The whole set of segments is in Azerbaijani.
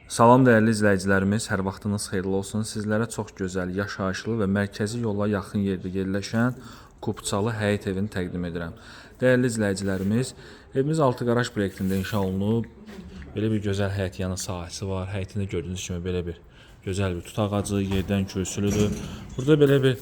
Salam dəyərli izləyicilərimiz, hər vaxtınız xeyirli olsun. Sizlərə çox gözəl, yaşayışlı və mərkəzi yola yaxın yerdə yerləşən Kupçalı həyət evini təqdim edirəm. Dəyərli izləyicilərimiz, evimiz 6 qaraj proyektində inşa olunub. Belə bir gözəl həyət yanı sahəsi var. Həyətində gördüyünüz kimi belə bir gözəl bir tut ağacı, yerdən kösülüdür. Burada belə bir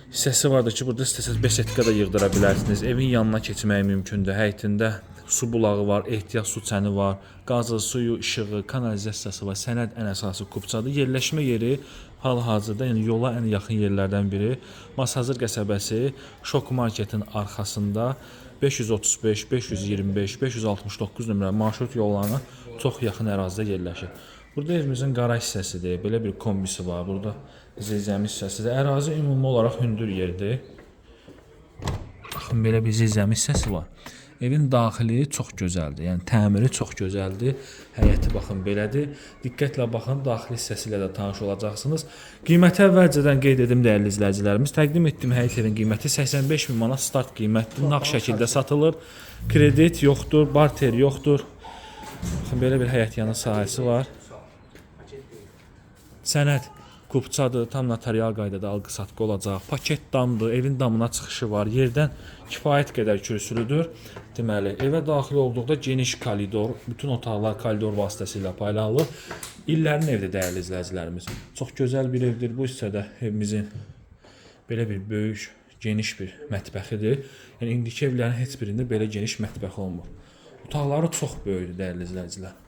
hissəsi vardır ki, burada istəsəz besetka da yığdıra bilərsiniz. Evin yanına keçmək mümkündür. Həyətində su bulağı var, ehtiyat su çəni var, qazı, suyu, işığı, kanalizasiyası var. Sənəd ən əsası Kupçadır. Yerləşmə yeri hal-hazırda, yəni yola ən yaxın yerlərdən biri. Masazır qəsəbəsi Şok Marketin arxasında 535, 525, 569 nömrə marşrut yollarına çox yaxın ərazidə yerləşir. Burada evimizin qaraj hissəsidir. Belə bir kombisi var. Burada zilzəmi hissəsidir. Ərazi ümumi olaraq hündür yerdir. Baxın, belə bir zilzəmi hissəsi var. Evin daxili çox gözəldir. Yəni təmiri çox gözəldir. Həyəti baxın belədir. Diqqətlə baxın, daxili hissəsi ilə də tanış olacaqsınız. Qiyməti əvvəlcədən qeyd edim dəyərli izləyicilərimiz. Təqdim etdiyim həyət evin qiyməti 85 min manat start qiymətdir. Nağd şəkildə satılır. Kredit yoxdur, barter yoxdur. Baxın, belə bir həyət yanı sahəsi var. Sənəd Kupçadır, tam notarial qaydada alqı-satqı olacaq. Paket damdır, evin damına çıxışı var. Yerdən kifayət qədər kürsülüdür. Deməli, evə daxil olduqda geniş koridor, bütün otaqlar koridor vasitəsilə paylanılır. İllərin evdir dəyərli izləyicilərimiz. Çox gözəl bir evdir. Bu hissədə evimizin belə bir böyük, geniş bir mətbəxidir. Yəni indiki evlərin heç birində belə geniş mətbəx olmur. Otaqları çox böyükdür dəyərli izləyicilər.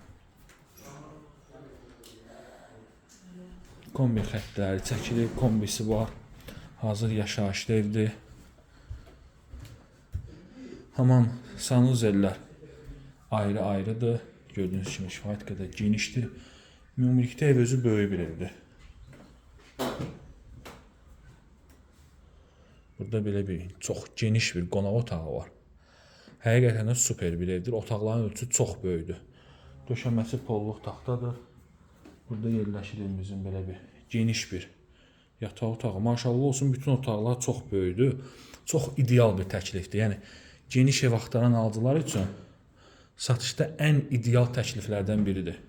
Kombi xəttləri çəkilib, kombisi var. Hazır yaşayışlı evdir. Hamam sanuzellər ayrı-ayrıdır. Gördüyünüz kimi kifayət qədər genişdir. Ümumilikdə ev özü böyük bir evdir. Burada belə bir çox geniş bir qonaq otağı var. Həqiqətən də super bir evdir. Otaqların ölçüsü çox böyükdür. Döşəməsi polluq taxtadır. Burada yerləşir evimizin belə bir geniş bir yataq otağı. Maşallah olsun, bütün otaqlar çox böyükdür. Çox ideal bir təklifdir. Yəni geniş ev axtaran alıcılar üçün satışda ən ideal təkliflərdən biridir.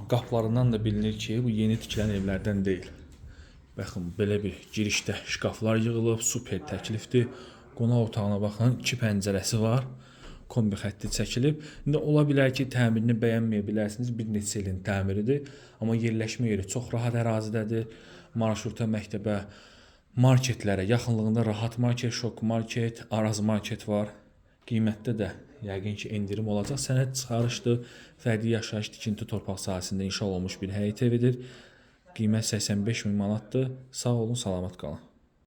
Qapılarından da bilinir ki, bu yeni tikilən evlərdən deyil. Baxın, belə bir girişdə şkaflar yığılıb, super təklifdir. Qonaq otağına baxın, 2 pəncərəsi var. Kombi xətti çəkilib. İndi ola bilər ki, təmirini bəyənməyə bilərsiniz. Bir neçə ilin təmiridir. Amma yerləşmə yeri çox rahat ərazidədir. Marşruta, məktəbə, marketlərə yaxınlığında rahat market, Şok Market, Araz Market var. Qiymətdə də yəqin ki, endirim olacaq. Sənəd çıxarışdır. Fərdi yaşayış tikinti torpaq sahəsində inşa olunmuş bir həyət evidir. Qiymət 85 min manatdır. Sağ olun, salamat qalın.